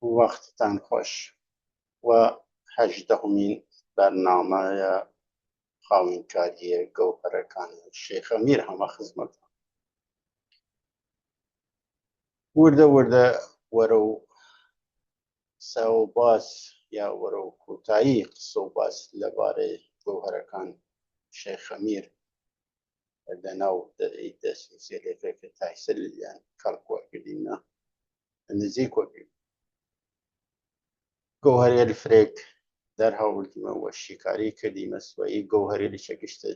وقتتان خوش و هەژدەهمین بەرنامەیە خاوینکاریە گەوهەرەکانی شێخ ئەمیر هەمە خزمەت وردە وردە وەرە و قسە و باس یا وەرە و کوتایی قسە و باس لەبارەی گەوهەرەکان شێخ ئەمیر لەناو دەسوسێلێکێکە تایسەلیان کەڵکوەکردینە نزیک وەگرین گەوهەرێلی فرێک دەرهەوڵدیمەوە شیکاری کردیمە سوەیی گەوهەرێلی شەکشتە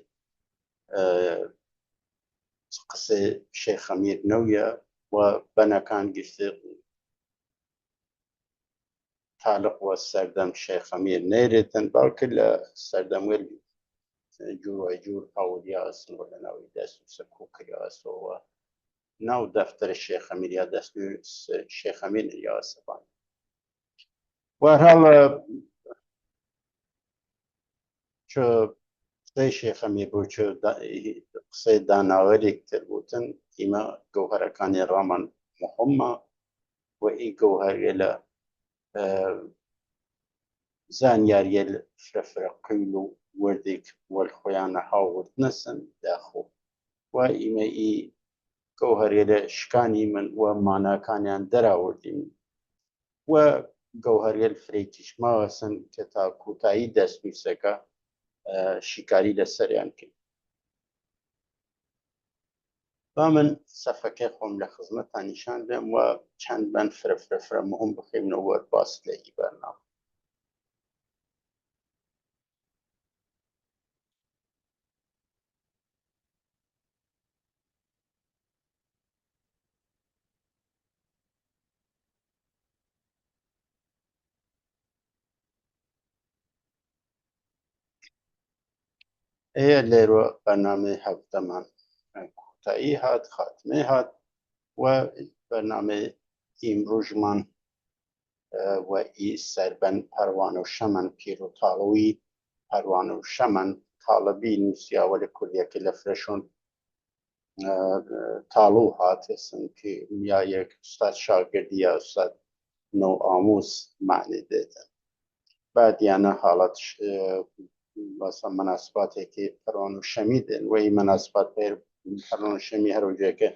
قسە شێخ ئەمیر نەویە و بەنەکان گشتە تاالق وە سەردەم شێخ ئەمیر نەیرێتن باوکە لە سەردەموێر جوور هەوڵیاسن و لە ناوی دەست و سەکوکریاسەوە ناو دەفتەرە شێخ ئەمیر یا دەستور شێخ ئەمیر یاسەبان وەرهەڵ چۆ قسەی شێخ ئەمیر بوو چۆ قسەی داناوەرێک تر بوتن ئیمە گەوهەرەکانی ڕامان مهمە و ئی گەوهەرێ لە زانیاریە فرە قیل و وردێک وەرخۆیانە هاوڕد نەسن داخۆ و ئیمە ئی گەوهەرێ لە شکانی من و ماناکانیان دەراوردین و گەوهەرێ فرێکیش ماوەسن کە تا کوتایی دەستنووسەکە شیکاری لەسەریان کرد با من سەفەکەی خۆم لە خزمەتان نیشان دێم و چەند بەند فرە مهم بخێنەوە وەرباس لە ئی بەرنامە لێرە بەرنامەی هەفتەمان کوتایی هات خاتمێ هات و بەرنامەی ئیمڕۆژمان و ئی سەربەن پەروانە و شەمەن پیر و تاڵەوی پەروانە و شەمەن تاڵەبی نووسیاوە لە کوردیەکە لە فرەشۆن تاڵوو هاتێسن کە یا یەک ئوستاد شاگردی یا ئوستاد نۆ ئاموز معنی دێتن بعدیانە حاڵەت بەسە مەناسباتێکی پەروان و شەمی دێن و ئی مەناسبات پەروان و شەمی هەروجێکە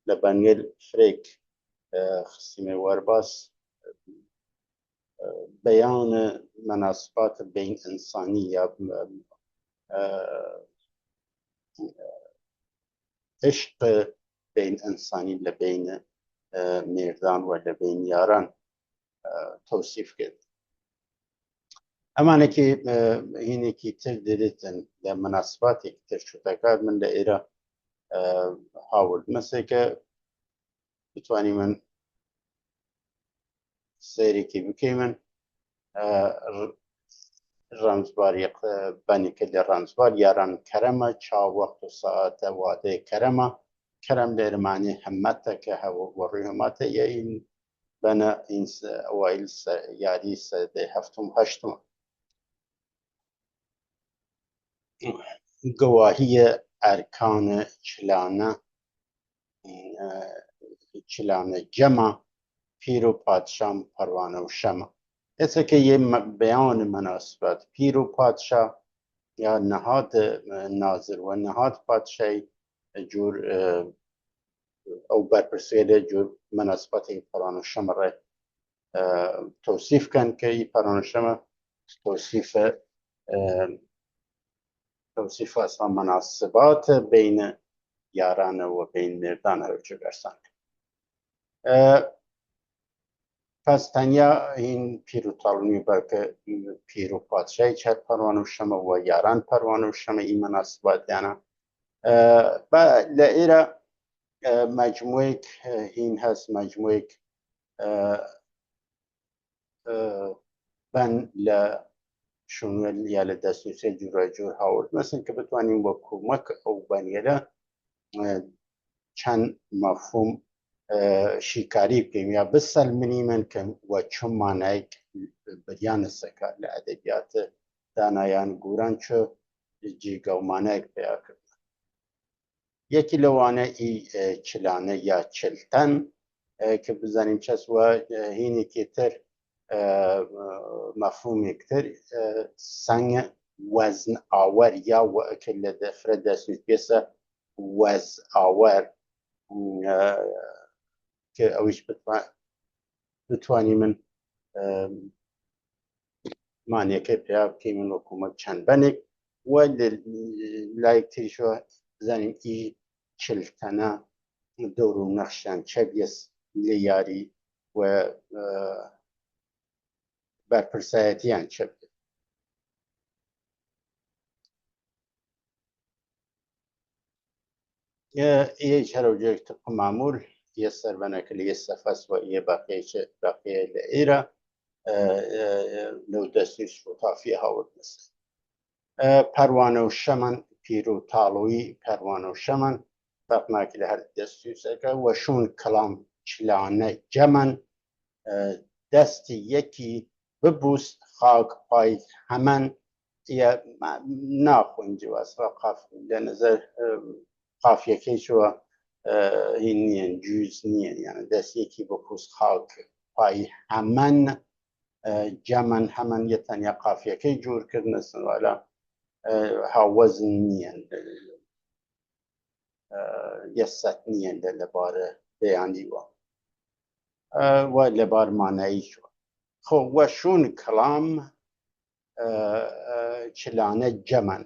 لە بەنگێل فرێک خستیمە وەرباس بەیانە مەناسبات بین ئینسانی یا عشق بین ئینسانی لە بینە مێردان و لە بین یاران تەوسیف کرد ئەمانێکی هینێکی تر دێتن لە مەناسباتێکی تر شتەکات من لە ئێرە هاورد مەسێکە بتوانی من سەیرێکی بکەی من ڕەمزباری بەنێکە لە ڕەمزبار یاران کەرەمە چاوەخت و سەعاتە وادەی کەرەمە کەرەم لێرمانی هەمەتە کە وەڕووی هەماتە یەین بەنە ئەوایل یاری سەدەی هەفتم هەشتم گەواهیە ئەرکانە چلانە جەمە پیر و پادشام پەروانە و شەمە ئێسەکە یە بەیانە مەناسبات پیر و پادشا یا نەهات نازر و نەهات پادشای جور ئەو بەرپرسێ جور مەناسبەتی پەروانە و شەمە ڕێ تەوسیف کەن کە ئی پەروانە و شەمە توصیف اصلا مناسبات بین یاران و بین مردان رو چه برسن پس تنیا این پیر و تالونی بلکه پیر و پادشاهی چه پروانه و شمه و یاران پروانه و شمه این مناسبات یعنی لئیره مجموعه این هست مجموعه بن شنوێل یا لە دەستنووسێ جوورەجۆر هاورد مەسن کە بتوانین بۆ کۆمەک ئەو بەنیێرە چەند مەفهوم شیکاری بکەین یا بسەلمنی من کە وە چۆن مانایەک بریانە سەکە لە ئەدەبیاتە دانایان گوران چۆ جێگە و مانایەک پێیا کرد یەکی لەوانە ئی چلانە یا چلتەن کە بزانین چەس وە هینێکی تر مەفهومێکتر سەنگ وەزن ئاوەر یا کە لە دەفرە دەستنووس پێسە وەز ئاوەر کە ئەویش بتوانی من مانیەکەی پێیا بکەی من وەکومە چەند بەنێک وە لایەک تریشەوە بزانین ئی چلتەنە دەور و نەخشیان چەبیەس لێ یاری و بەرپرسایەتیان چەب هیچ هەرەوجێک طبق معمول یە سەربەنەکە لە یە سەفەس و یە باقیە لە ئێرە لەو دەستنووس فۆتافیە هاورد نەسە پەروانە و شەمەن پیر و تاڵۆیی پەروانە و شەمەن فەرقناکە لە هەر دەستنووسەکە وەشون کەڵام چلانە جەمەن دەستی یەکی ببووست خاک پای هەمەن ناخۆین جواسڕە قاف لە نەزەر قافیەکەیشەوە هین نییەن جوز نییە یانە دەستێکی بپوست خاک پای هەمەن جەمەن هەمەن یە تەنیا قافیەکەی جوورکردنە سنوالە هاوەزن نییەن یەسەت نییەن لەبارە بەیانیوە و لەبار ماناییشوە خۆ وەشون کەڵام چلانە جەمەن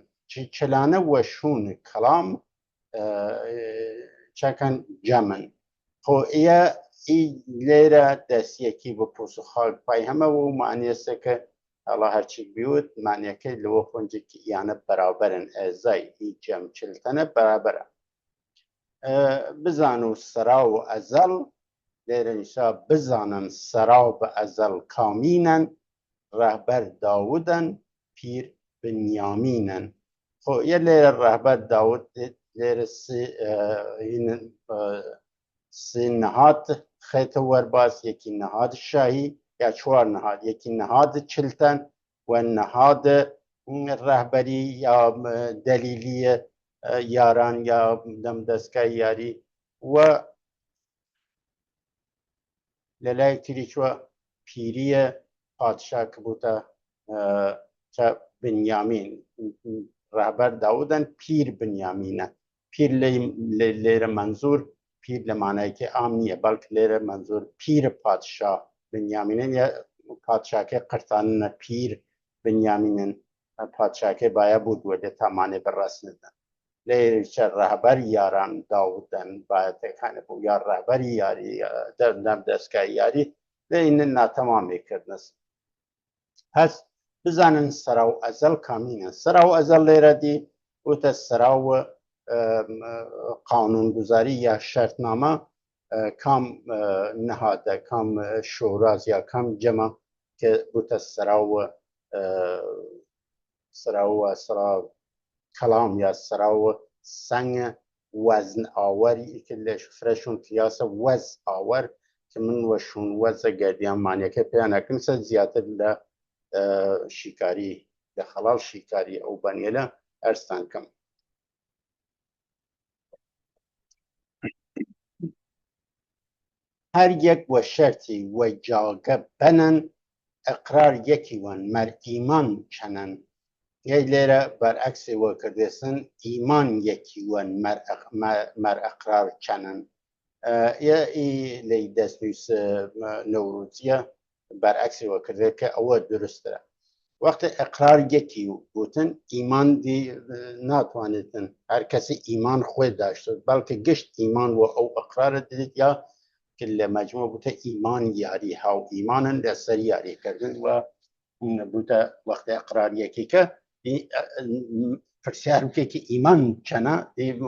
چلانە وەشون کەڵام چەکەن جەمن خۆ ئێە ئی لێرە دەستیەکی بپوس و خاک پای هەمەوە و مانیێسەکە ئەڵا هەرچی بیوت مانیەکەی لەوە خۆنجێکی یانە بەرابەرن ئەزای ئی جەم چلتەنە بەرابەرە بزان و سەرا و ئەزەڵ لێرە نیشا بزانن سەرا بە ئەزەڵ کامینەن ڕەهبەر داودەن پیر بنیامینەن خۆ یە لێرە ڕەهبەر داود لێرە سێ نەهات خێتە وەرباس یەکی نەهاد شاهی یا چوار نەهاد یەکی نەهاد چلتەن و نەهاد ڕەهبەری یا دەلیلیە یاران یا دەم دەستگای یاری و لەلایەک تریشوە پیریە پادشا کە بووتە بنیامین ڕەهبەر داودەن پیر بنیامینە پیر لێرە منزور پیر لە مانایەکی ئام نییە بەڵکە لێرە منزور پیر پادشا بنیامینن یا پادشاکەی قرتاننە پیر بنیامینن پادشاکەی باە بوو لێ تامانێ بەڕاستنەدەن لێرە ڕەهبەر یاران داودەن باەتەکانە بوو یا ڕەهبەری یاری دەم دەستگای یاری لێینە ناتەمامێکردنس هەست بزانن سەرا و ئەزەڵ کامینە سەرا و ئەزەڵ لێرە دی وتە سەراوە قانونگوزاری یا شەرتنامە کام نەهادە کام شۆراز یا کام جەمە کە وتە سەراوە کەڵام یا سەراوە سەنگە وەزن ئاوەری کە لە فرەشون قیاسە وەز ئاوەر کە من وەشون وەزە گەردیان مانیەکە پێیان نەکردسە زیاتر لە شیکاری لە خەڵاو شیکاری ئەو بەنیێلە ئەرستان کەم هەر یەک وە شەرتی وە جاگە بەنەن ئەقرار یەکی وەن مەر ئیمان چەنەن یەی لێرە بەرعەکسێ وە کردێسن ئیمان یەکی وەن مەر ئەقرار چەنەن ئی لەی دەستنووس نەوروزیە بەرعەکسێ وە کردێ کە ئەوە درستە وەختە ئەقرار یەکی گوتن ئیمان دی ناتوانێتن هەر کەسی ئیمان خۆی داشتت بەڵکە گشت ئیمان و ئەو ئەقرارە دێت یا کە لە مەجموع بوتە ئیمان یاری هاو ئیمانن لەسەر یاریکردن و بوتە وەختە ئەقرار یەکیکە پرسیار بکەی ئیمان چەنە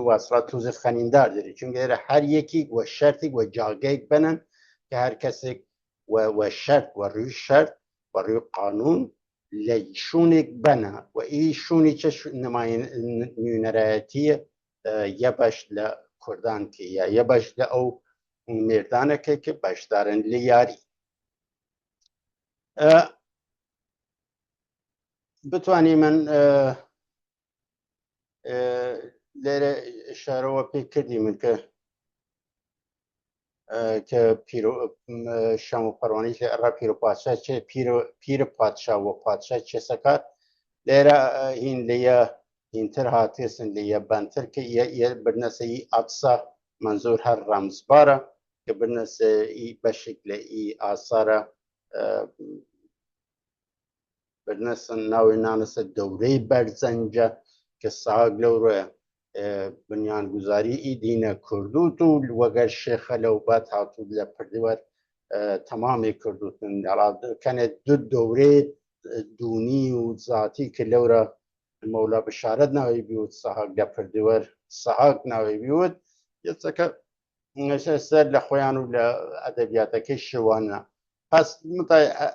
واسڵات توزف خەنیندار دەری چونکە لێرە هەر یەکی وە شەرتێک وە جاگەیەک بنن کە هەر کەسێک وە شەرت وە ڕووی شەرت وە ڕووی قانون لە شوونێک بەنە و ئی شوونی چە نوێنەرایەتیە یە بەش لە کوردان کە یە بەش لە ئەو مێردانەکە کە بەشدارن لە یاری بتوانی من لێرە ئشارەوە پێ کردی من کە که شم و پروانی را پیر و پادشاه چه پیر پادشاه و پادشاه چه سکر لیره هین لیه هین تر هاتیسن لیه بنتر که یه برنسه ای اقصا منظور هر رمزباره که برنسه ای بشکل ای آثار برنسه ناوی نانسه دوره برزنجه که ساگ لوره بنیانگذاری ای دین کردو تو وگر شیخ لوبات هاتو لپردیور تمامی کردوتن کنه دو دوره دونی و ذاتی که لورا مولا بشارت ناوی بیود ساگ لپردیور ساگ ناوی بیود یسکه سر لخویان و لأدبیاتك شوانا پس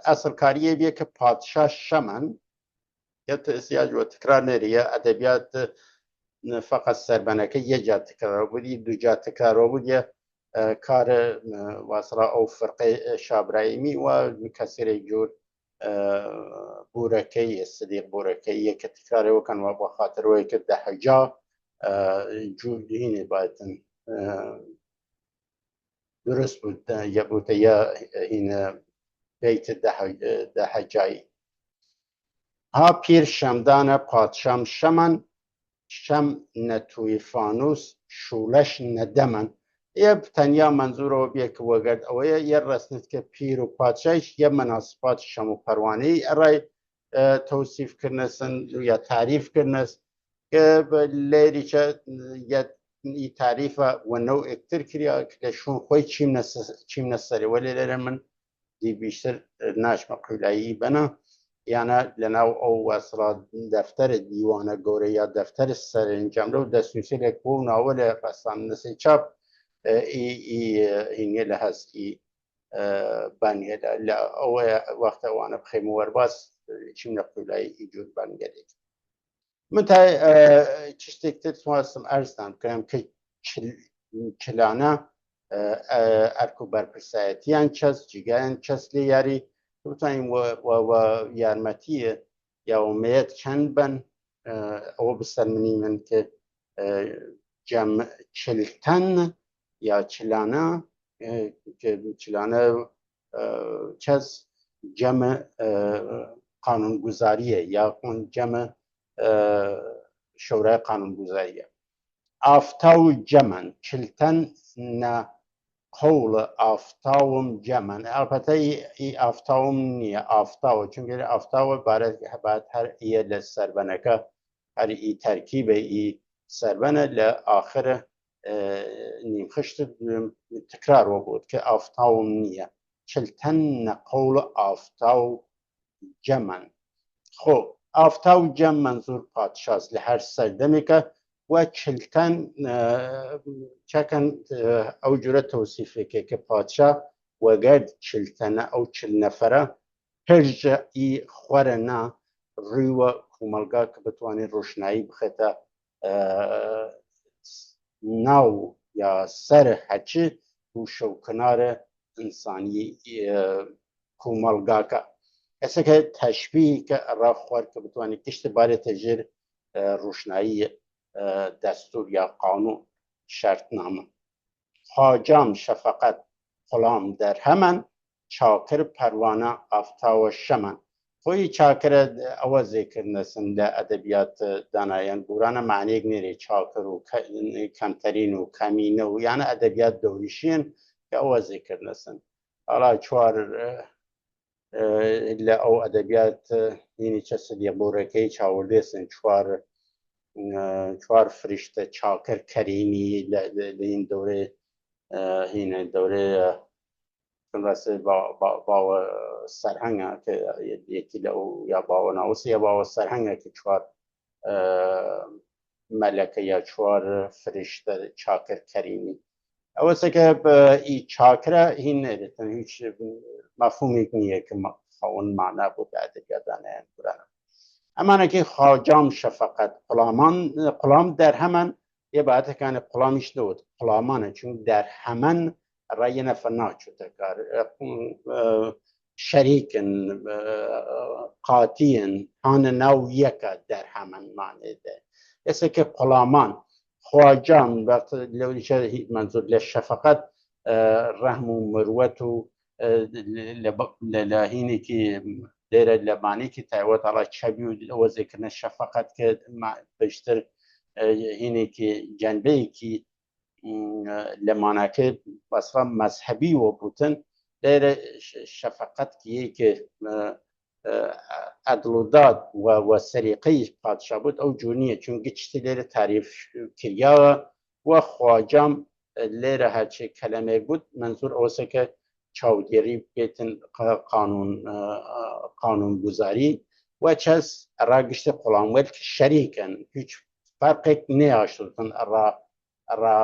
اصل کاریه بیه که پادشاه شمن یا احتیاج و تکرار نریه ادبیات فقط سربنکه یه جا تکرار بودی دو جا تکرار بودی کار واسرا او فرقه شابرایمی و کسیر جور بورکی صدیق بورکی که تکرار وکن و بخاطر وی که ده جا جور دینه بایدن درست بود یا بود یا این بیت ده جایی ها پیر شمدان پادشام شمن شم نتوی فانوس شولش ندمن یه تنیا منظور رو بیه که وگرد او یه رسنید که پیر و پادشایش یه مناسبات شم و پروانی ارای توصیف کرنسن یا تعریف کرنس که لیری چه یه تعریف و نوع اکتر کریا که شون خوی چیم نسری ولی لیره من دی بیشتر ناش مقولایی بنا یعنی لناو او وصلا دفتر دیوانه گوره یا دفتر سرانجام رو دستنویسی لکو ناول رسام نسی چاپ اینگه لحظ بانگه او وقت وانا بخیمور باز چیم نقولایی ایجور بانگه دید من تا چشتکتر توانستم ارزدم کنم که چلانه ارکو برپرسایتیان چست جیگان چست لیاری بتوانیم و یارمتی یا امید چند بن او بسرمنی من که جمع چلتن یا چلانه که چلانه چز جمع قانونگذاریه یا اون جمع شورای قانونگذاریه آفتاو جمن چلتن نه قول آفتاوم جمن البته ای آفتاوم نیه آفتاو چون آفتاو بعد هر ایه لسربنکه هر ای ترکیب ای سربنه لآخر نیمخشت تکرار و بود که آفتاوم نیه چلتن قول آفتاو جمن خب آفتاو جمن منظور پادشاست لهر سردمی که و چلتن چکن او جوره توصیفه که پادشاه و گرد چلتنه او چل نفره هرج ای خورنا روی کوملگا که بتوانی روشنایی بخیطه ناو یا سر حچه و شوکنار انسانی کوملگا که ایسا که تشبیه که را خور که بتوانی کشت باره تجر روشنایی دستور یا قانون شرطنامه خاجام شفقت غلام در همن چاکر پروانه آفتاو شمن خوی چاکر او ذکر نسن در ادبیات دانایان بوران معنی نیره چاکر و کمترین و کمینه و یعنی ادبیات دوریشین که او ذکر نسن حالا چوار او ادبیات اینی چه دیگه بورکی چاورده سن چوار فرشته چاکر کریمی لین دوره هین دوره کنرسه با سرهنگه که یکی لو یا با ناوسی یا با سرهنگه که چوار ملکه یا چوار فرشته چاکر کریمی اوسه که ای چاکره هین ندیتن هیچ مفهومی نیه که خواهن معنی بود ادبیات دانه برانه اما که خاجام شفقت غلام در همن یه باید که غلامیش نود غلامانه چون در همن رای نفنا شده کار شریکن قاطین هان نو یکا در همن معنی ده ایسا که غلامان خواجام وقت لولیشه منظور لشفقت رحم و مروت و لهینێکی لێرە لەمانێکی تایوەتەڵە چەبی و ئەوە زێکردنە شەفەقەت کرد بەشتر هینێکی جەنبەیەکی لەمانەکە بەسفە مەزهەبی وە بوتن لێرە شەفەقەتکیەکە ئەدڵوداد و سەریقەی پادشا بوت ئەو جور نییە چونکە شتی لێرە تاریف کردیاوە وە خواجام لێرە هەرچی کەلەمێک بوت منزور ئەوەسە کە چاودێری بێتن قانونگوزاری و چەس ڕاگشتی قوڵانوەر شەریکن هیچ فەرقێک نەیاشتن ڕا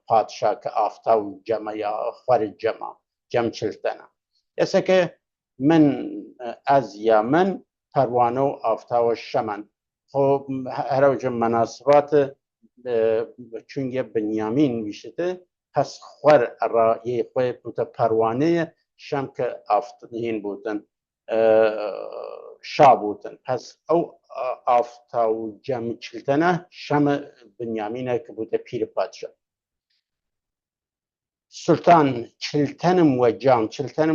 پادشا کە ئافتا و جەمە یا خوارج جەم چلتەنە ئێسەکە من ئەز یا من پەروانە و ئافتاوە شەمەن خۆ هەرەوجە مەناسباتە چونگە بنیامین ویشتە پس خوار ڕایێ خۆی بوتە پەروانەیە شەم کە ئافتهین بوتن شا بوتن پس ئەو ئافتا و جەم چلتەنە شەمە بنیامینە کە بوتە پیرە پادشا سلطان چلتەنم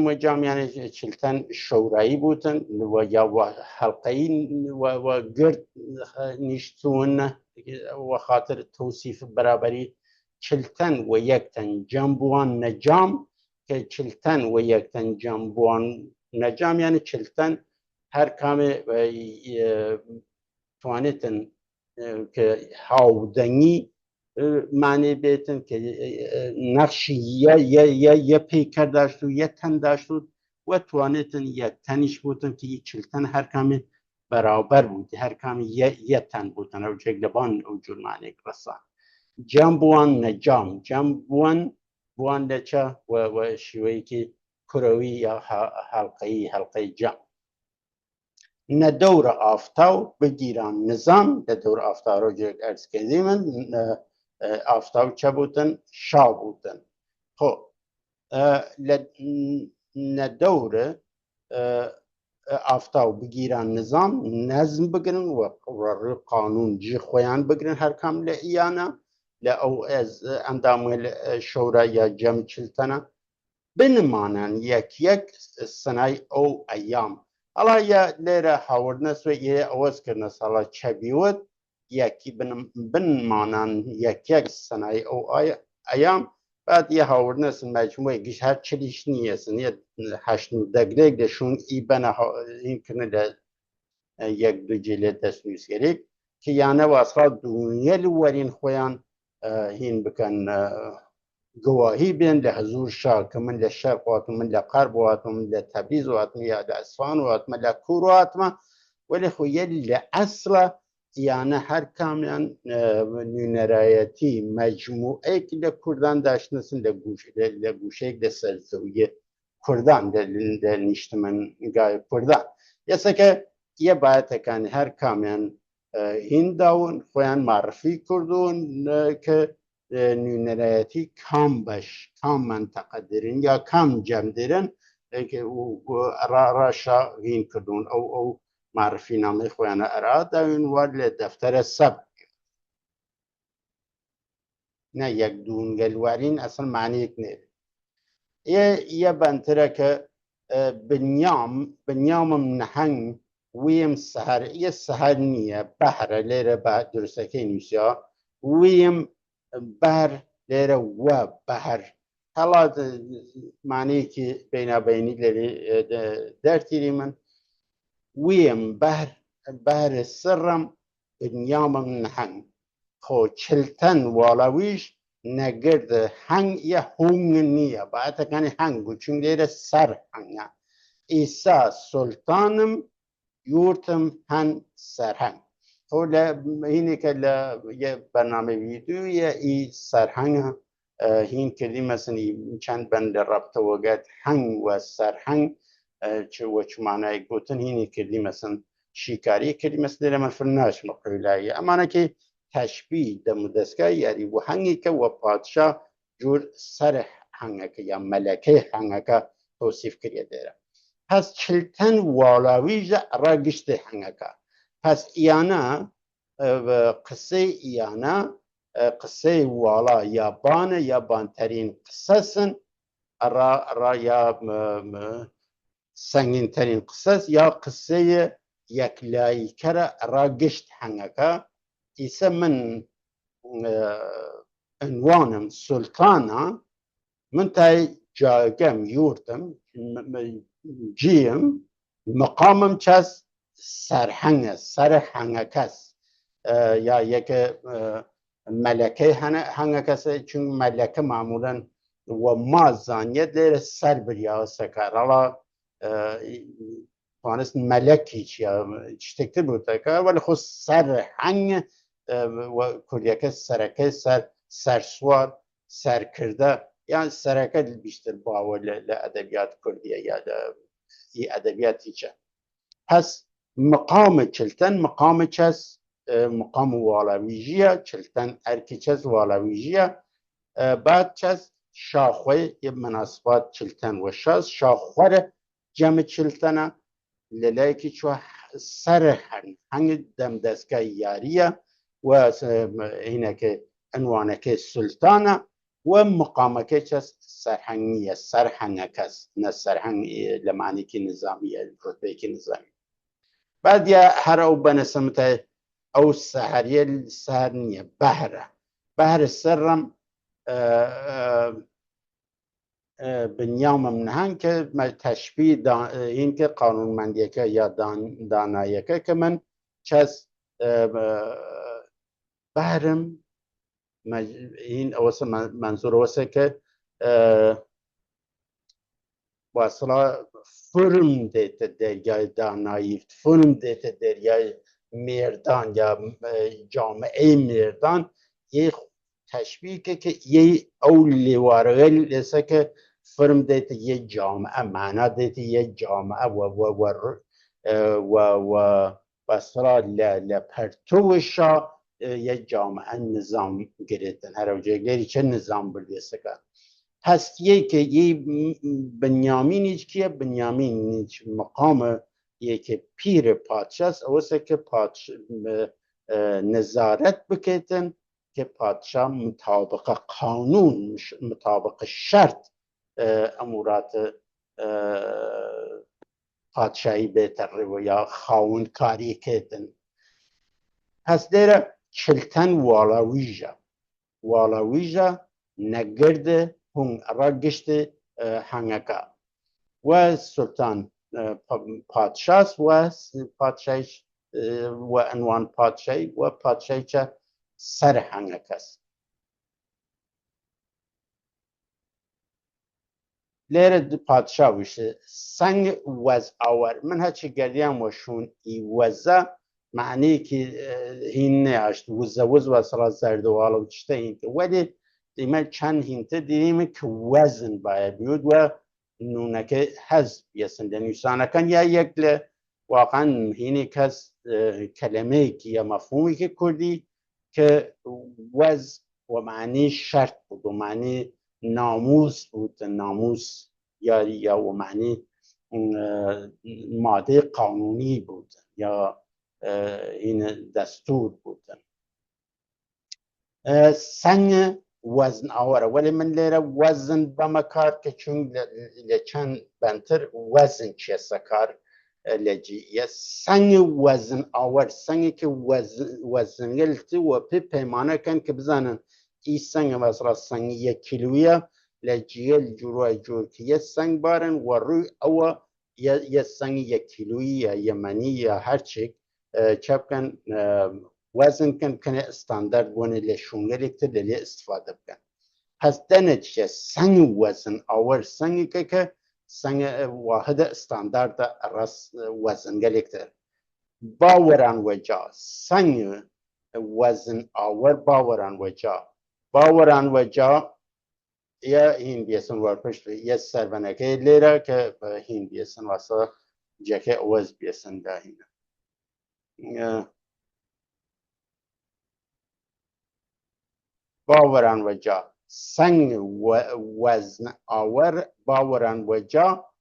وە جام یعنی چلتەن شەورایی بوتن یا هەڵقەی و گرد نیشتون و خاطر توصیف بەرابەری چلتەن و یەکتەن جەم بووان نەجام کە چلتەن و یەکتەن جەم بووان نەجام یعنی چلتەن هەر کامێ توانێتن کە هاودەنگی معنی بێتن کە نەخشی یە پەیکەر داشت و یە تەن داشت و توانێتن یەکتەنیش بوتن کە چلتەن هەر کامێ بەراوبەر بووتی هەر کامی یە تەن بوتن ئەو جێک لەبان ئەو جور معنێک ڕەسان جەم بووان نەجام جەم بووان لەچە و شیوەیەکی کوڕەوی یا هەڵقەی جەم نەدەورە ئافتاو بگیران نظام لە دەورە ئافتا ڕۆژێک ئەرزکردی من ئافتاو چە بوتن شا بوتن خۆ نەدەورە ئافتاو بگیران نظام نەزم بگرن و قانون جی خۆیان بگرن هەر کام لە ئیانە لە ئەو ئەندامە شەورە یا جەم چلتەنە بنمانن یەک سنای ئەو ئەیام هەڵا لێرە هاوردنەسوە ئەوەزکردنە ساڵە چەبیوت یەکی بنمانان یەک سنای ئەو ئەیام بعد یە هاوردنەسن مەجموعی گشت هەر چلیش نیەسن هەشت و دەگرێک دەشون ئی بەنە هینکردن لە یەک دوجێ لێ دەست نووسگەرێک کە یانە واسخا دونیە وەرین خۆیان هین بکەن گواهی بێن لە هەزور شا کە من لە شەرق هاتم من لە غەرب هاتم من لە تەبریز هاتم یا لە ئەسفان هاتمە لە کوور هاتمە وەلی خۆ یە لە ئەسڵە یانە هەر کامیان نوێنەرایەتی مەجموعەیەک لە کوردان داشتنسن لە گوشەیەک لە سەرزەویە کوردان لە نیشتمەنگای کوردان یەسەکە یە بایەتەکانی هەر کامیان هینداون خۆیان معرفی کردوون کە نوێنەرایەتی کام بەش کام منتەقە دەرن یا کام جەم دەرن ڕاشا هین کردوون ئەو معرفی نامەی خۆیانە ئەراداوین وار لە دەفتەرە سەب نە یەک دوونگەلوارین ئەسڵ معنیەک نێت یە بەنترە کە بنیامم نەهەنگ ویم سەهەر یە سەهەر نییە بەهرە لێرە بە درستەکەی نووسیا ویم بەر لێرە وە بەهەر هەڵا معنەیەکی بینابینی لێرە دەرتیری من ویم بەهرە سڕم بنیامم نەهەنگ خۆ چلتەن واڵەویش نەگردە هەنگ یە هۆنگ نییە بەعەتەکانی هەنگ بوو چون لێرە سەر هەنگە ئیسا سولتانم یورتم هەن سەرهەنگ خۆ لە هینێکە لە بەرنامە ڤیدیۆیە ئی سەرهەنگە هین کردی مەسنی چەند بەندە ڕەبتەوەگەت هەنگ وە سەرهەنگ وە چمانایەک گوتن هینی کردی مەسن شیکاری کردی مەسن لێرە من فرناشمە قویلایی ئەمانەکەی تەشبی دەمودەستگای یاری وە هەنگێکە وە پادشا جور سەر هەنگەکە یا مەلەکەی هەنگەکە تۆسیف کردێ دێرە پس چلتەن واڵاویژە ڕاگشتی هەنگەکە پس ئیانە قسەی ئیانە قصه والا یابان یابانترین قصصن را یا سنگین ترین قصص یا قصه یک لایکر را گشت هنگکا ایسا من عنوانم سلطانا من تای جاگم یورتم جیم مقامم چس سرهنگکس یا یک ملکه هنگکس چون ملکه معمولا و ما زانیه دیر سر بریا سکر الا توانست ملکی چتکتر بوده که ولی خود سرهنگ و کلیکه سرکه سرسوار سرکرده یعنی سرکه بیشتر باور لأدبیات کردیه یا ای ادبیاتی چه پس مقام چلتن مقام چس مقام والاویجیه چلتن ارکی چس والاویجیه بعد چس شاخوی مناسبات چلتن و شاخور جمع چلتنه للاکی چو سر هنگ دم دستگاه یاریه و اینه که عنوانه که سلطانه و مقامه که چس سرهنگیه سرهنگه است نه سرهنگ لمعنی که نظامیه رتبه که نظامی بعد یا هر او بنسمت او سهریه سهر نیه بهر سرم بنیام منهن که تشبیه این که قانونمندیه که یا داناییه که من چس بهرم این اوسه منظور اوسه که واصلا فرم دیت دریای دانایی فرم دیت دریای مردان یا جامعه مردان یه تشبیه که یه اولی وارغل لیسه که فرم دیت یه جامعه معنا دیت یه جامعه و واصلا لپرتوشا یه جامعه نظام گریتن هر اوجه چه نظام بردیسه که پس که یه بنیامینیش که بنیامینیش مقام که پیر پادشاست اوسه که نظارت بکتن که پادشاه مطابق قانون مطابق شرط امورات پادشاهی بهتر و یا خاون کاری کتن پس دیره چلتن والاویجا نگرده هون را گشت هنگکا و سلطان پادشاست و پادشاهش و عنوان پادشاهی و پادشاهی چه سر هنگکاست لیره پادشاه وشه سنگ وز آور من هرچی گردیم وشون ای وزه معنی که این نیاشت وز و سرا زردوالا و چشته این که ولی دیمه چند هینته دیدیم که وزن باید بیود و نونکه حذف بیسن دنیسانه کن یا یک واقعا هینی کس کلمه که یا مفهومی که کردی که وز و معنی شرط بود و معنی ناموس بود ناموس یا و معنی ماده قانونی بود یا این دستور بود سنگ وزن آوره ولی من لیره وزن بمکار که چون لچن بنتر وزن چیه سکار لجی یه سنگ وزن آور سنگی که وزن گلتی و پیمانه کن که بزنن ای سنگ مثلا سنگ 1 کیلویه لجیل جور که یه سنگ بارن و روی او یه سنگ 1 کیلویی یا یمنی یا هرچی چپ کن وزن کن استاندارد بونه لشونگلی که دلی استفاده بکن پس دنچه سنگ وزن آور سنگی که سنگ واحد استاندارد راس وزن گلیکتر باوران وجا سنگ وزن آور باوران وجا یا این بیسن ورپشت یه سربنکه لیره که هین بیسن واسه جکه اوز بیسن ده هینه باوران وجا سنگ وزن آور باوران وجا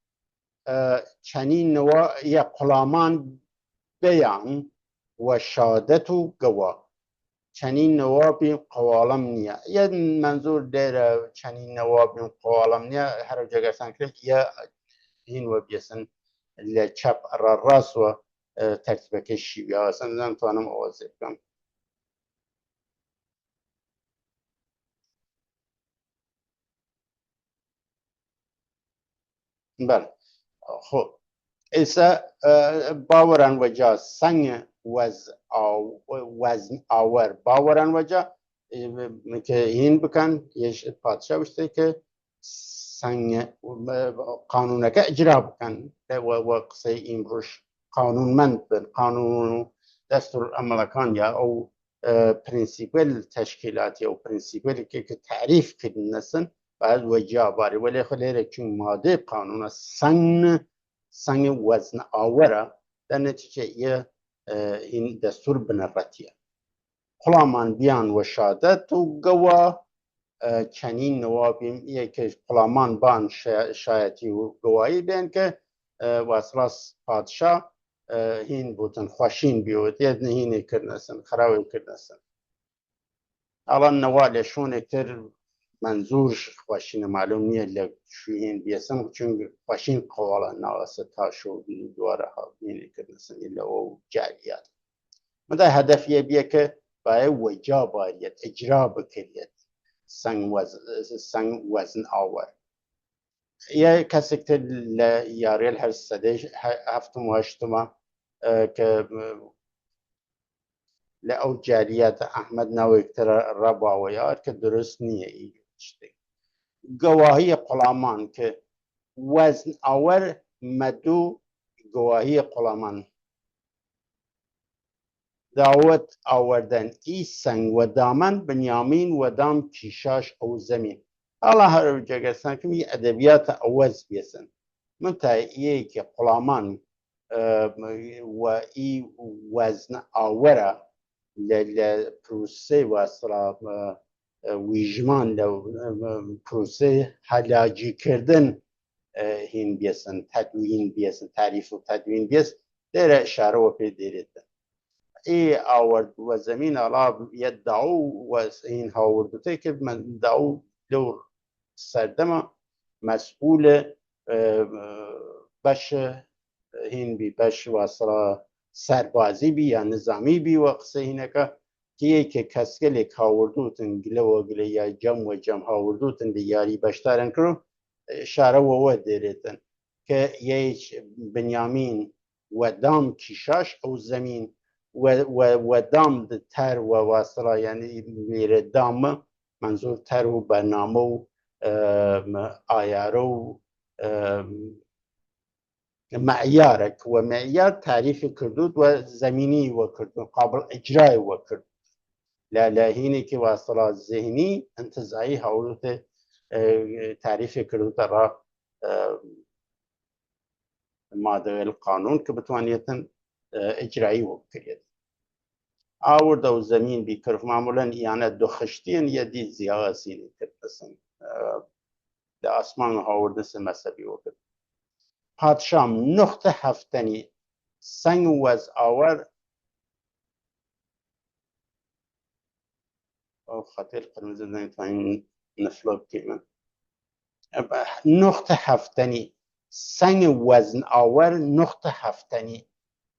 چنین نوع یا قلامان بیان و شادت و گوا چنین نوابی قوالم نییە یە منزور دێرە چنین نەوابی قوالم نییە هەر جگەسان کرد یە هین وە بێسن لە چەپ ڕاستوە تەرتیبەکەی شیویاوەسن نەمتوانم ئەوەزێ بکەم بەڵێ خۆ ئێستا باوەران وەجا سەنگ وەزن ئاوەر باوەران وەجا هین بکەن یەش پادشا وشتەی کە سەنگ قانونەکە ئەجرا بکەن وە قسەی ئیمڕۆژ قانونمەند بن قانون و دەستور ئەمەڵەکان یا ئەو پرینسیپل تەشکیلاتی ئەو پرینسیپلێکی کە تعریف کردنەسن بعد وەجا باری وەلێ خۆ لێرە چون مادەی قانونە سەنگ وەزن ئاوەرە دەرنەتیجە این دەستور بنەڕەتیە قوڵامان بیان وەشادەت و گەوا چەنین نەوابیم یەکە قوڵامان بان شایەتی و گەوایی بێن کە واسڵاس پادشا هین بوتن خواشین بیوت یەک هینێ کردنەسن خراوی کردنەسن ئەڵەن نەوا لە شوونێکتر منزور خواشینە معلوم نییە لە شوێن بیەسم چون خواشین قوڵە ناوەسە تاشۆ دووارە هاوینێ کردنەسن لەوە جاریات مەدا هەدەفیە بیە کە باە وەجا باریەت ئەجرا بکرێت سەنگ وەزن ئاوەر یە کەسێکتر لە یاریل هەر سەدەی هەفتم و هەشتمە کە لە ئەو جاریاتە ئەحمەد ناوێکتر ڕەباوە یار کە دروست نییە شتێک گەواهیە قوڵامان کە وەزن ئاوەر مەدوو گەواهیە قوڵامان داوت آوردن ای سنگ و دامن بنیامین و دام کیشاش او زمین الله هر جگرسان کمی ادبیات اوز بیسن من تا ایه که قلامان و ای وزن آوره لپروسه و اصلا ویجمان لپروسه حلاجی کردن هین بیسن تدوین بیسن تعریف و تدوین بیس در اشاره و پی دیریدن ای آورد و زمین علا یدعو و این هاوردوته که من دعو دور سردمه مسئول بش هین بی بش واسرا سربازی بی یا نظامی بی و قصه هینه که کسکلی هاوردوتن گله و گله یا جم هاوردوتن دیاری بشتارن کرو اشاره و دیریتن که یک بنیامین و دام کیشاش او زمین و دام تر و واصله یعنی میره دام منظور تر و برنامه و آیاره و معیارک و معیار تعریف کردود و زمینی و کردود قابل اجرای و کرد لهینی که واصله ذهنی انتزاعی حولت تعریف کردود را ماده القانون که بتوانیتن اجرایی و کرد آورد و زمین بیکرف معمولا یعنی دو خشتین یا دی زیاسین کردسن در آسمان آورد سه مذهبی وکرد پادشام نقطه هفتنی سنگ وز آور او خاطر قرمز نمیتونیم نفلوب کیمن نقطه هفتنی سنگ وزن آور نقطه هفتنی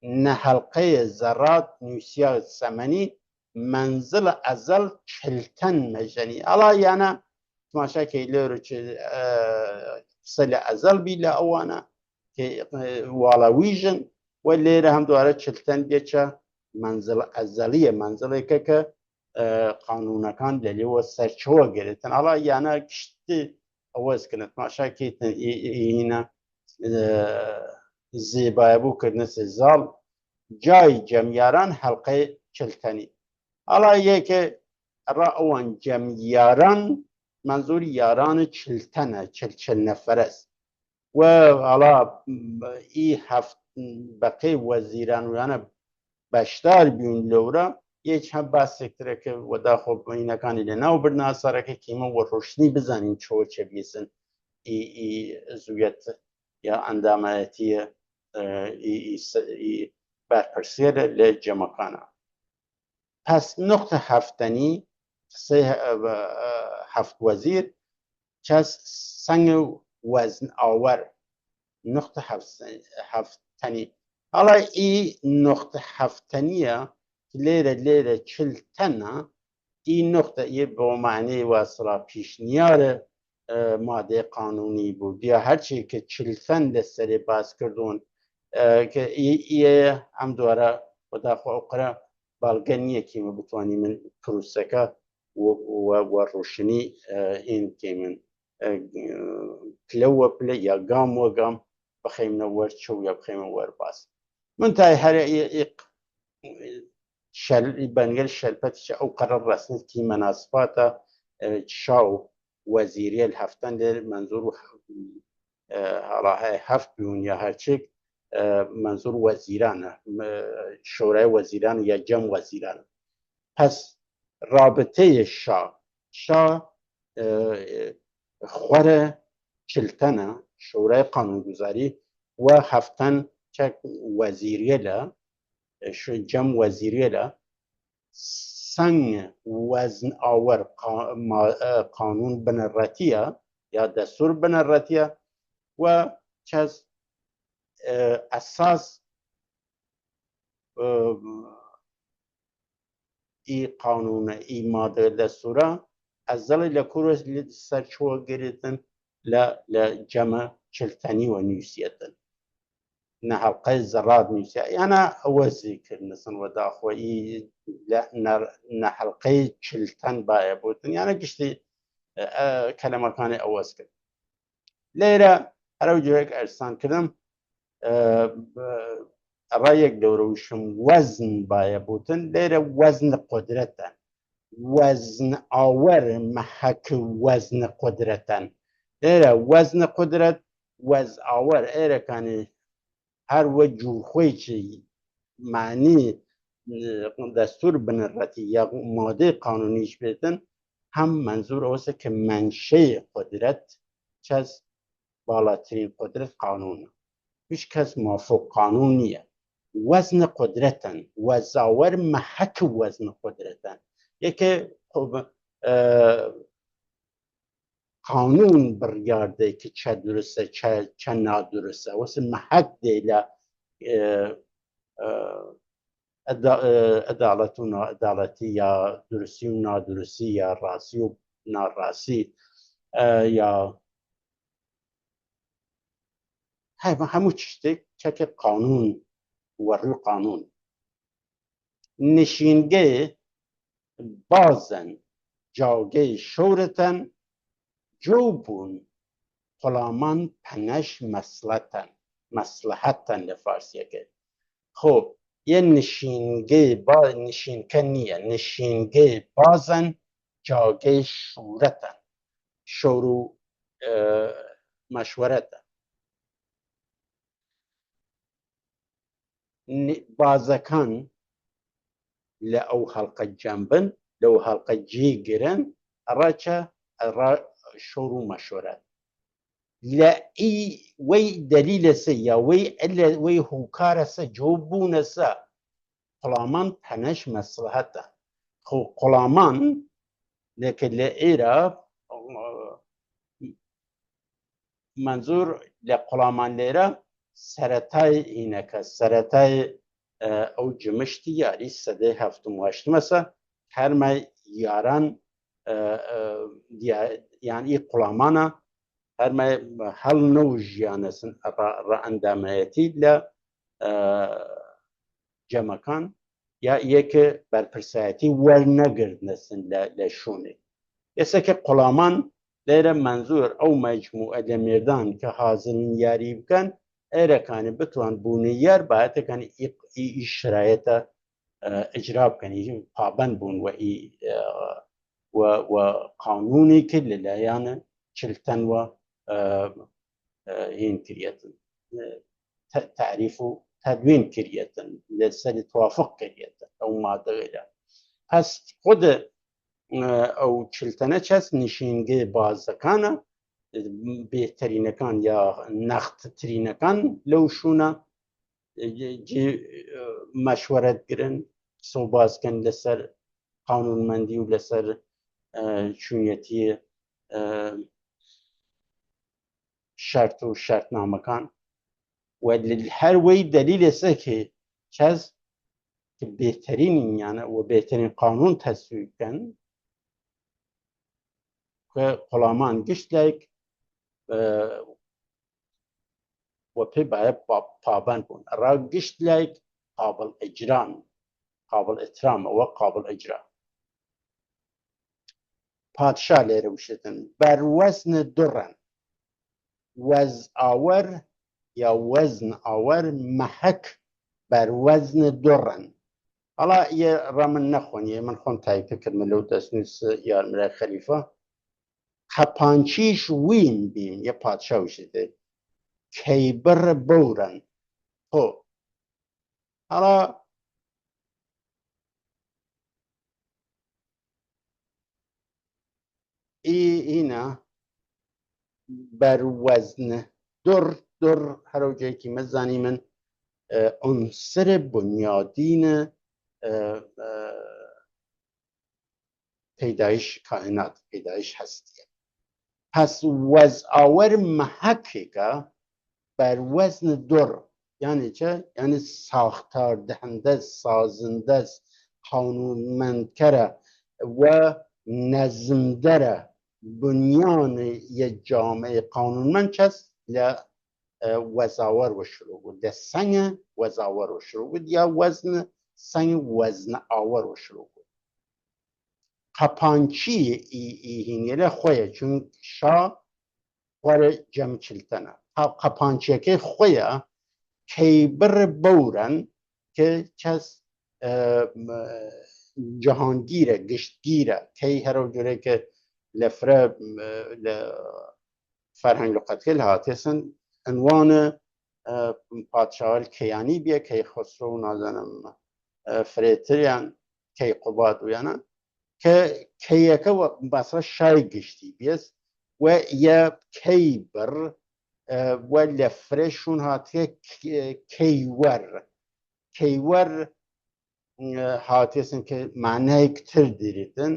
نه حلقه زرات نوسیا سمنی منزل ازل چلتن مجنی الا یعنی تماشا که لورو چه سل ازل بیلا اوانا که والا ویژن و لیره هم دواره چلتن بیچه منزل ازلیه منزلی که قانونکان دلی و سرچوه گریتن الا یعنی کشتی اوز کنه تماشا که اینا زیبای بو کردن سزال جای جمعیاران حلقه چلتنی حالا یک را اوان جمعیاران منظور یاران چلتنه چل نفر است و حالا ای هفت بقیه وزیران و یعنی بشتار بیون لورا یک هم بس سکتره که و دا خوب اینکانی لناو برنا ساره که کیما و روشنی بزنین چه بیسن ای زویت یا انداماتی برپرسیه لجمعکانه پس نقطه هفتنی سه هفت وزیر چس سنگ وزن آور نقطه هفتنی حالا این نقطه هفتنیه لیره چلتنه این نقطه ای به معنی واسرا پیشنیار ماده قانونی بود یا هرچی که چلتن لسری باز کردون که ای هم دواره و داخل اقرا بالگنیه که ما بتوانی من پروسکا و روشنی این که من کلو پلی یا گام و گام بخیم نور چو یا بخیم نور باز من تای هر ایق شل بنگل شلپتش او قرار رسنت کی مناسبات شاو وزیری الهفتن در منظور حالا هفت بیون یا هرچی منظور وزیران شورای وزیران یا جمع وزیران پس رابطه شاه خور چلتنه شورای قانونگذاری و هفتن چک وزیریه لا جمع وزیریه لا سنگ وزن آور قانون بنراتیه یا دستور بنراتیه و چز اساس ای قانون ای ماده دستوره از ذل لکورس سرچو گریتن لجمع چلتنی و نوسیتن نه حلقه زراد نوسیه یعنی اوزی کرنسن و داخوی نه حلقه چلتن بایه بودن یعنی گشتی کلمه کانی اوز کرد لیره هر جویک ارسان کردم رایک دوروشم وزن بایه بودن لیره وزن قدرتن وزن آور محک وزن قدرتن لیره وزن قدرت وزن آور ایره کانی هر وجه خوی چی معنی دستور بنرتی یا ماده قانونیش بیتن هم منظور اوسه که منشه قدرت چز بالاترین قدرت قانون هیچ کس موافق قانونیه وزن قدرتن وزاور محک وزن قدرتن یکی خب قانون بریارده که چه درسته چه نادرسته واسه محک دیله عدالت و ناعدالتی یا درستی و نادرستی یا راسی و ناراسی یا همو چیزی که قانون ورل قانون نشینگه بازن جاگه شورتن جوبون غلامان پنش مصلحتن لفارسیه که خب یه نشینگه نشینکنیه نشینگه بازن جاگه شورتن شورو مشورتن بازکان لأو حلقة جنبن لو حلقة جي جرن راچا شورو مشورت لا اي وي دليل سيا وي هوكار سا جوبون سا قلامان پنش مصلحته خو قلامان لكن لإيرا منظور لقلامان لإيرا سرطای اینکه سرطای او جمشتی یاری سده هفتم و هشتم است هر ما یاران یعنی قلامانه هر ما هل نو جیانسن را اندامایتی ل جمکان یا یک برپرسایتی ورنگرد نسن لشونه یسه که قلامان لیر منظور او مجموعه لمیردان که حاضرین یاری بکن ایره کانی بتوان بونیار باید کانی ای شرایط اجرا کنی پابند بون و قانونی که للایان چلتن و این کریتن تعریف و تدوین کریتن لسر توافق کریتن او ماده غیره پس خود او چلتنه چست نشینگه بازدکانه بهترینکان یا نختترینکان لوشونه مشورت گرن سو باز کن لسر قانونمندی و لەسەر چوونەتی شەرت و شەرتنامەکان و هەر وەی دلیل سەکێ چەس کە بێترینین یانە و بێترین قانون تصویب بکەن کە قوڵامان گشتێک و پێ باید پابند بوون ڕا گشتێک قابل ئەجران قابل ئەترامەوە قابل ئەجرا پادشا لێرە وشتن بەروەزنە دوڕەن وەز ئاوەر یا وەزن ئاوەر مەحەک بەروەزنە دوڕەن هەڵا ڕە من نەخۆنیە من خۆم تایپە کردمە لەو دەستنووس یارمرای خەلیفە قەپانچیش وین بین یە پادشا وشتێ کەیبڕ بەورەن تۆ هەڵا ئینە بەروەزنە دوڕ هەرەوجەیەکی مەزانی من عنصر بنیادین پیدایش کائنات پیدایش هستیه پس وەزئاوەر مەحەکێکە بەروەزن دوڕ یعنی چه؟ یعنی ساختار دهنده سازنده قانونمندکەرە و نەزمدەرە بنیان یە جامعه قانونمند چەست لە وەزاوەر وەشروع بوو لە سەنگە وەزاوەر وەشروع بوو یا وەزن سەنگ وەزنە ئاوەر وەشروع بوو قەپانچی ئیهینێرە خۆیە چون شا وەرە جەمچلتەنە قەپانچیەکەی خۆیە کەیبڕ بەورەن کە کەس جەهانگیرە گشتگیرە کەی هەرە جۆرێکە لە فرە لە فەرهەنگ لوقەتکە هاتێسن عنوانە پادشاوەر کەیانی بیە کەی خسرۆ و نازانم فرێتریان کەی قوبات ویانە کە کەیەکە بەسرە شای گشتی بیست و یە کەیبڕ و لە فرێشون هاتیە کەیوەر هاتێسن کە معنایەک تر دیریتن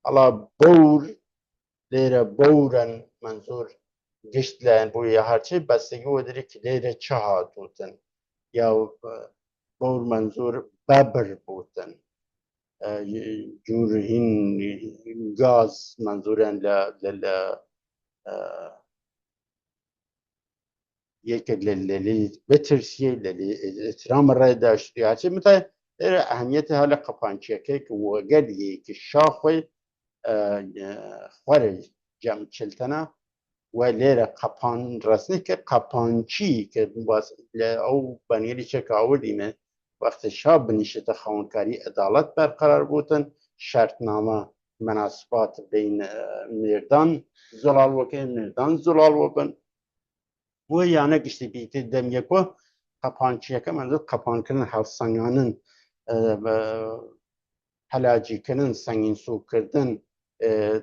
هەڵا بەور لێرە بەورەن منزور گشت لایەن بۆ یا هەرچی بەستگی وە دەری کە لێرە چ هاتووتن یا بەور منزور بەبر بووتن جور هین گاز منزورن لە یەکێک لە بترسیە لە ئێترامە ڕێداشتی هاچی متە لێرە ئەهەمیەتە هە لە قەپانچیەکەی کە وەگەر یەکی شاخۆی خوارە جەمچلتەنە و لێرە قەپان ڕستنی کە قەپانچی کە لە ئەو بەنیێری چێکە ئاوردیمە وەختە شا بنیشتە خاوەنکاری ئەداڵەت بەرقەرار بووتن شەرتنامە مناسبات بین مێردان زۆڵال وەکەی مێردان زۆڵال وەبن بۆ یانە گشتی بیتر دەمیەکۆ قەپانچیەکە منزور قەپانکردن هەڵسەنگانن هەلاجیکردن سەنگین سوکردن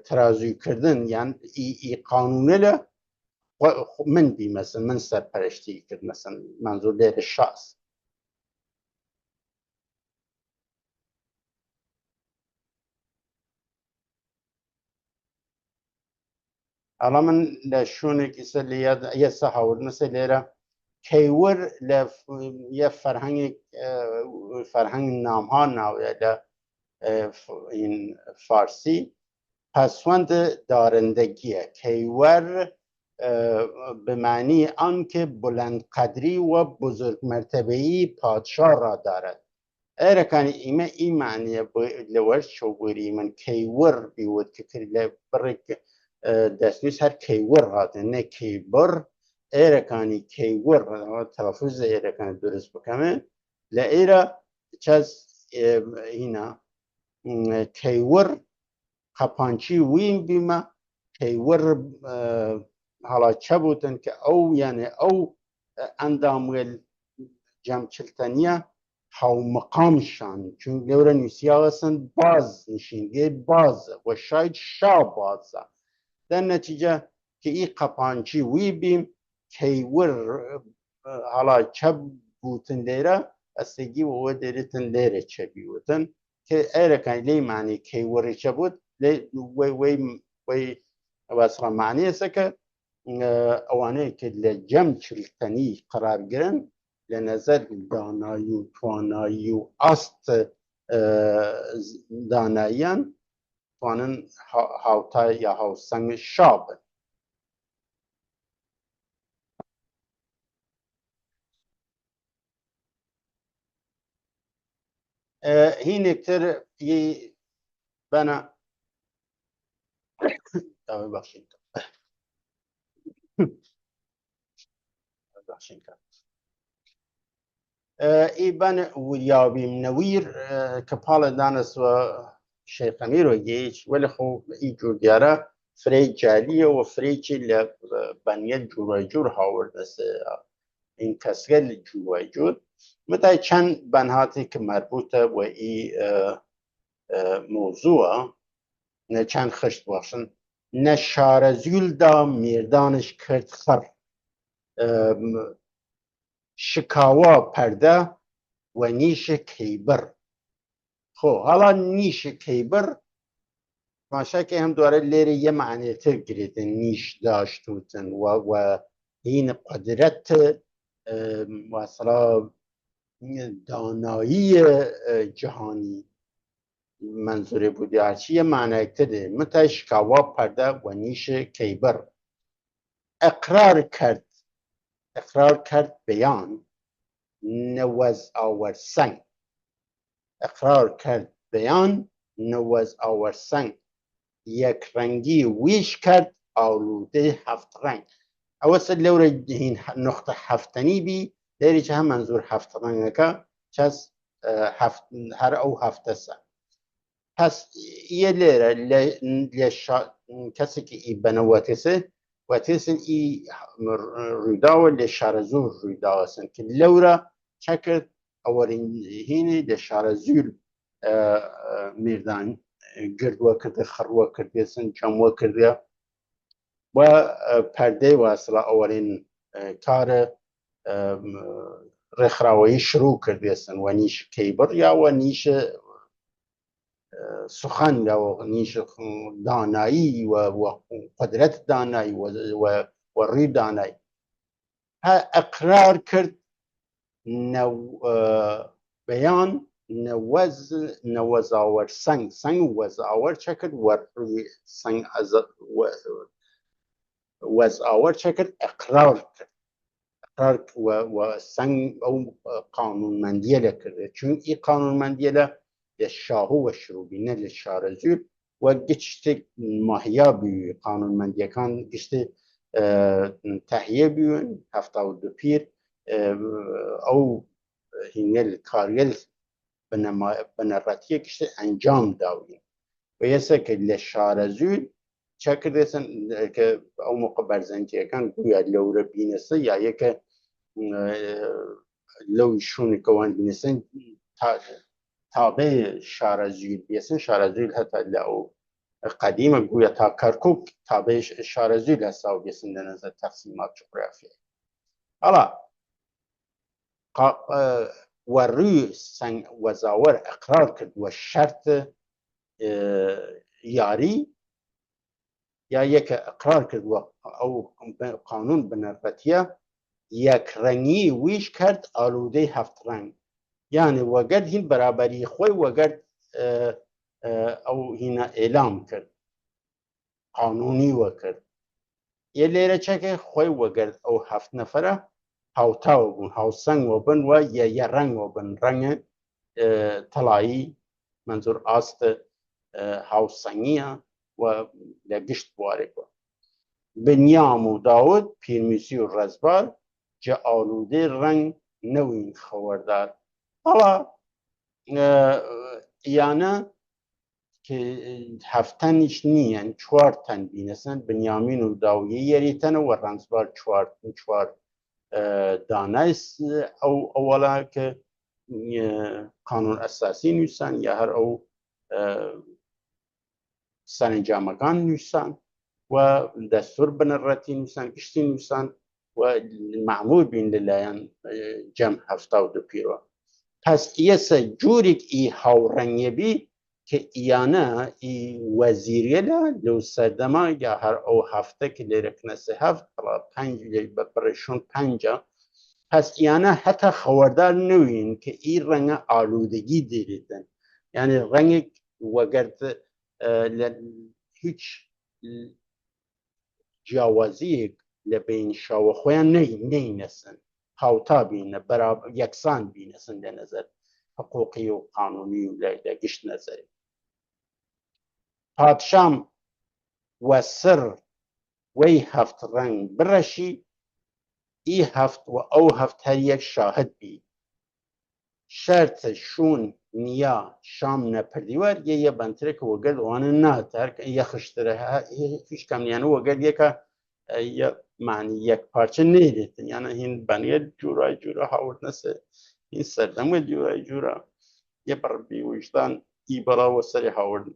ترازویکردن یان ئی قانونە لە من بیمەسن من سەرپەرشتی کرد مەسن منزور لێرە شاس ئەڵا من لە شوێنێکی سەر ئێستا هاوردنەسە لێرە کەیوەر لە یە فەرهەنگ نامها ناوێ لە فارسی پەسوەندە دارندگیە کەیوەر بمعنی آنکه بلندقدری و بزرگمرتبه‌ای پادشاه را دارد ئێرەکانی ئیمە ئی معنیە لەوەرش چۆگوری من کەیوەر بیوت کە لە بڕێک دەستنووس هەر کەیوەر هاتن نە کەیبڕ ئێرەکانی کەیوەر تەلەفوزە ئێرەکانی دروست بکەمێ لە ئێرە چەس هینە کەیوەر قەپانچی وین بیمە کەیوەر هەڵا چە بوتن کە ئەو یانێ ئەو ئەنداموێل جەمچلتەنیە هاومەقامشان چون لەورە نووسیاوەسن باز نشینگەی بازە و شاید شا بازە در نتیجه که ای قەپانچی وی بیم کەیوەر هەڵا چە گوتن لێرە ئەستێگی وەوە دێرێتن لێرە چەبیوتن کە ئێرەکان لێی معنی کەی وەڕێکە بوت وەی وەسڵە معنیەسە کە ئەوانەیە کە لە جەم چلتەنی قرارگرن لە نەزەر دانایی و توانایی و ئاست داناییان توانن هاوتا یا هاوسەنگ شابن. هینێکتر بەنە باشین ئیبەن وریابیم نەویر کە پاڵە دانەسوە شەیخەمیرۆگەیش وەلی خۆ ئی جور دیارە فرەی جالیە و فرەیکی لە بەنیە جوورای جوور هاوردەسە این کەسگەل جوورای جوور متای چەند بەنهاتی کە مەربوتە و ئی موضوعە چەند خشت باشن نە شارەزیولدا میردانش کرد خەر شکاوا پەردە و نیشە کەیبەر خۆ هەڵا نیشە کەیبەر ماشاکە هەم دوارە لێرە یە معنێتر گرێتن نیش داشتوتن و هین قدرەت وەسڵا دانایی جهانی منظوره بودی هرچی یه معنی تده متای شکاوا پرده و نیش کیبر اقرار کرد بیان نوز آورسنگ اقرار کرد بیان نوز آورسنگ یک رنگی ویش کرد آلوده هفت رنگ اوسط لوره این نقطه هفتنی بی دیری چه هم منظور هفت رنگ نکا چس هر او هفته سن پس یه لێرە کەسێکی ئی بەنەوەتێسە وەتێسن ئی ڕوویداوە لێ شارەزوور ڕوویداوەسن کە لەورە چەکرد ئەوەرینهینی لە شارەزوور میردان گردووە کردە خڕوە کردێسن جەموە کردە و پەردەی واسڵە ئەوەرین کارە ڕێکخراوەیی شروع کردێسن و نیش کەیبڕ یاوە نیشە سخن و نیش دانایی و قدرت دانایی و ری دانایی اقرار کرد بیان نوزاور سنگ وزاور چکرد و سنگ وزاور چکرد اقرار کرد و سنگ او قانونمندیه لکرده چون ای قانونمندیه للشاهو والشروبينة للشارزول وقشت ماهيا بي قانون منديا كان قشت تحية بيون هفتا ودو بير او هنا الكاريل بنراتية قشت انجام داوين ويساك للشارزول شاكر ديسن او مقبر زنجيا كان قويا لو ربينسا يا يكا لو يشون كوان بينسن تابع شارەزویل بیسن شارەزویل هەتا لە ئەو قەدیمە گویا تا کەرکووک تابع شارەزویل هەستا و بیسن لە نەزەر تەقسیمات جوغرافیایی هەڵا وەڕووی سەنگ وەزاوەر ئەقرار کرد و شەرت یاری یا یەکە ئەقرار کرد و ئەو قانون بنەربەتیە یەکڕەنگی ویش کرد ئالوودەی هەفت ڕەنگ يعني وقد هين برابري خوي وقد او هنا اعلام کرد قانوني وكر يلي رچك خوي وقد او هفت نفره هاوتاو بون هاوسنگ وبن و يرنگ وبن رنگ طلعي منظور آست هاوسنگية و لقشت بوارك بنيام و داود پیرمیسی و رزبار جا آلوده رنگ نوین خوردار هەڵا یانە کە هەفتەنیش نییەن چوار تەن بینەسن بنیامین و داویە یەریتەنە و ڕەنسبار چوار دانای ئەو ئەوەڵا کە قانون ئەساسی نووسان یا هەر ئەو سەرنجامەکان نووسان و دەستور بنەڕەتی نووسان گشتی نووسان و معمول بین للایەن جەم هەفتا و دو پیرۆ پس ئێستا جوورێک ئی هاوڕەنگێبی کە ئیانە ئی وەزیریەدا لەو سەردەما یا هەر ئەو هەفتە کە لێرە کنەسە هەفت پەنج بەپڕێشون پەنجە پس ئیانە هەتا خەوەردار نەوین کە ئی ڕەنگە ئالوودەگی دێرێتن یعنی ڕەنگێک وەگەر هیچ جیاوازیەک لە بین شاوە خۆیان نەینەسن هاوتا بینە یەکسان بینەسن لە نەزەر حقوقی و قانونی و لە گشت نەزەری پادشام وەسر وەی هەفت ڕەنگ بڕەشی ئی هەفت و ئەو هەفت هەر یەک شاهد بی شەرتە شوون نیا شام نەپردیوەر یە بەنترێکە وەگەل وانە ناتەر یە خشترە هیچ کەمنیانە وەگەل یەکە معنی یەک پارچە نێرێتن یانە هین بەنیە جوورای جوورە هاوردنەسە هین سەردەمە جوورای جوورە یە بڕبی وجدان ئی بەڵاوە سەری هاوردن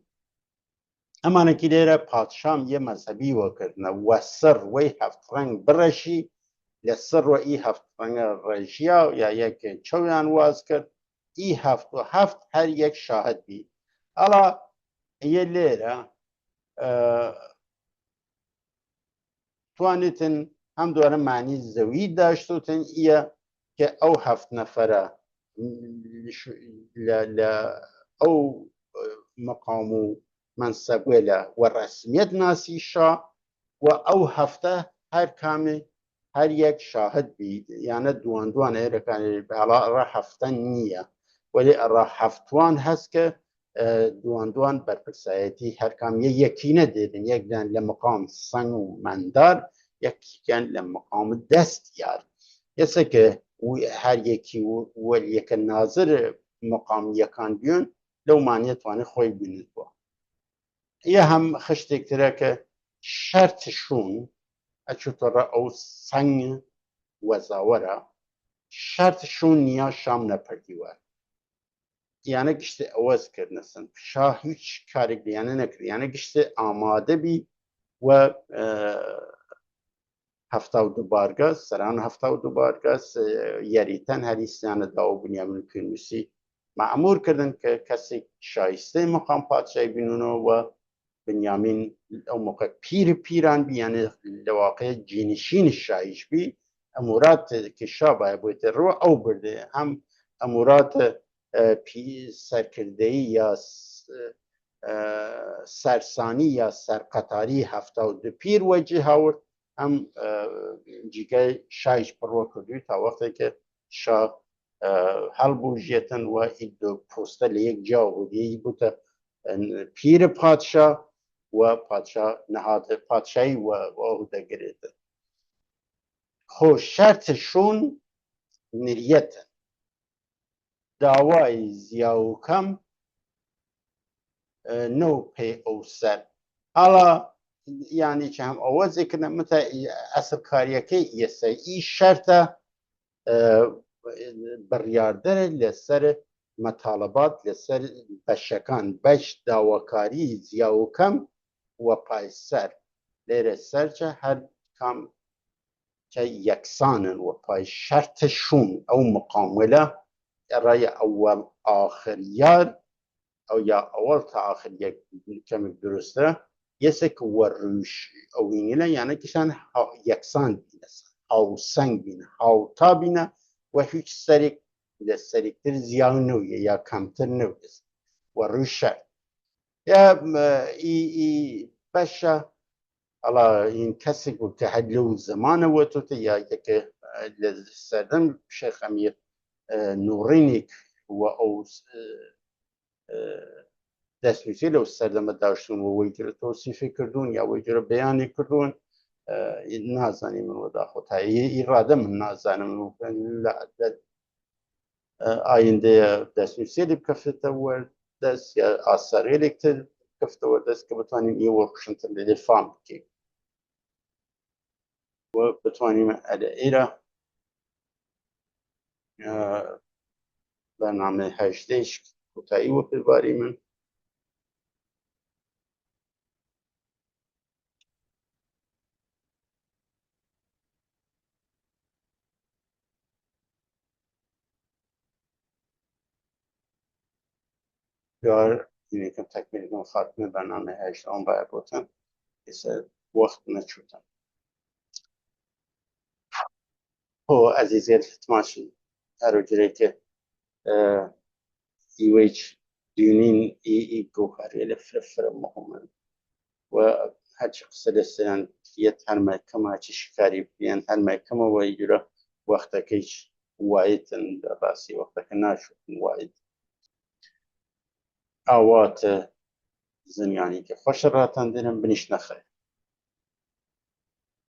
ئەمانەکی لێرە پادشام یە مەزهبی وەکردنە وەسر وەی هەفت ڕەنگ بڕەشی لەسەر وە ئی هەفت ڕەنگە ڕێژیا یا یەک چەویان واز کرد ئی هەفت و هەفت هەر یەک شاهد بی ئەڵا یە لێرە توانێتن هەم دووارە معنی زەوی داشتوتن ئیە کە ئەو هەفت نەفەرە لە ئەو مەقام و منسەبێ لە وە ڕەسمیەت ناسی شا و ئەو هەفتە هەر کامێ هەر یەک شاهد بی یانە دوان دوانە ئێرەکانی باڵا ڕە هەفتە نییە وەلی ئەڕە هەفتوان هەست کە دوان دوان بەرپرسایەتی هەر کام یەکینە دێدن یەکدان لە مقام سەنگ و مەندار یەکیان لە مقام دەستیار ئێستا کە هەر یەکی وەل یەکە نازر مقام یەکان بیون لەو مانیە توانێت خۆی بینێت بووە یە هەم خشتێکترە کە شەرت شوون ئەچوتەڕە ئەو سەنگ وەزاوەرە شەرت شوون نیا شام نەپەردیوە یانە گشتە ئەوەز کردنەسن شا هیچ کارێک دیانە نەکرد یانە گشتە ئامادە بی و هەفتا و دو بارگە سەران هەفتا و دو بارگە یاریتەن هەریسیانە داوە بنیامین پیرنووسی مەعموور کردن کە کەسێک شایستەی مەقام پادشای بینونەوە و بنیامین ئەو موقع پیران بیانێ لە واقع جینشین شایش بی ئەمورات کە شا باید بۆیتە ڕوە ئەو بردێ هەم ئەمورات سەرکردەیی یا سەرسانی یا سەرقەتاری هەفتا و دو پیر وەجێ هاورد ئەم جیگای شایش بڕوە کردووی تا وەختێکە شا هەڵبوژێتن و پۆستە لە یەک جا بودی بوتە پیر پادشا و پادشا نەهاتە پادشایی و ئەو دەگرێتە خۆ شەرتە شوون نریەتە داوای زیاوکەم نەو پێ ئەو سەر ئاڵا یانی چ هەم ئەوە زێکردە متە ئەسڵ کاریەکەی ئێستا ئی شەرتە بڕیاردەرە لەسەر مەتاڵەبات لەسەر بەشەکان بەش داواکاری زیاوکەم و پایسەر لێرە سەرچە هەر کام کە یەکسانن و پای شەرتە شوون ئەو مقاموەلە ڕای ئەوەڵ ئاخریار ئەو یا ئەوەڵ تا ئاخر کەمێک درستە یەسێک وەڕوش ئەوینە یانە کیشان یەکسان بینە هاوسەنگ بینە هاوتا بینە و هیچ سەرێک لە سەرێکتر زیان نەویە یا کەمتر نەویست وەڕوشە یا بەشە ئەڵا این کەسێک بوو کە هەر لەو زەمانەوە تۆتە یا یەکە لە سەردەم شێخ ئەمیر نوڕینێک و ئەو دەستنووسی لەو سەردەمە داشتون و وەی گرە تۆسیفی کردوون یا وەی گرە بەیانی کردوون نازانی من وەداخۆت ئیڕادە من نازانم ئایندەیە دەستنووسێ بکەفتە وەردەست یا ئاسارێلێکتر بکەفتەوە دەست کە بتوانین ئێوە ڕوشنتر لێ فام بکەین و بتوانیم ئەلە ئێرە بەرنامە هەژدەیش کۆتایی وە پێباری من یا اینه که تکمیل کن خاتمه برنامه 8 باید بودن وقت نچودن. خب عزیزی تماشی هر جوری که ایویچ دونین ای گوهری لفرفر مهمه و هرچی قصد استیان یه هر محکمه هرچی شکاری بیان هر محکمه و ایجورا وقتا که ایش واید باسی وقتا که نشد واید آوات زنیانی که خوش راتان دیرم بنیش نخیر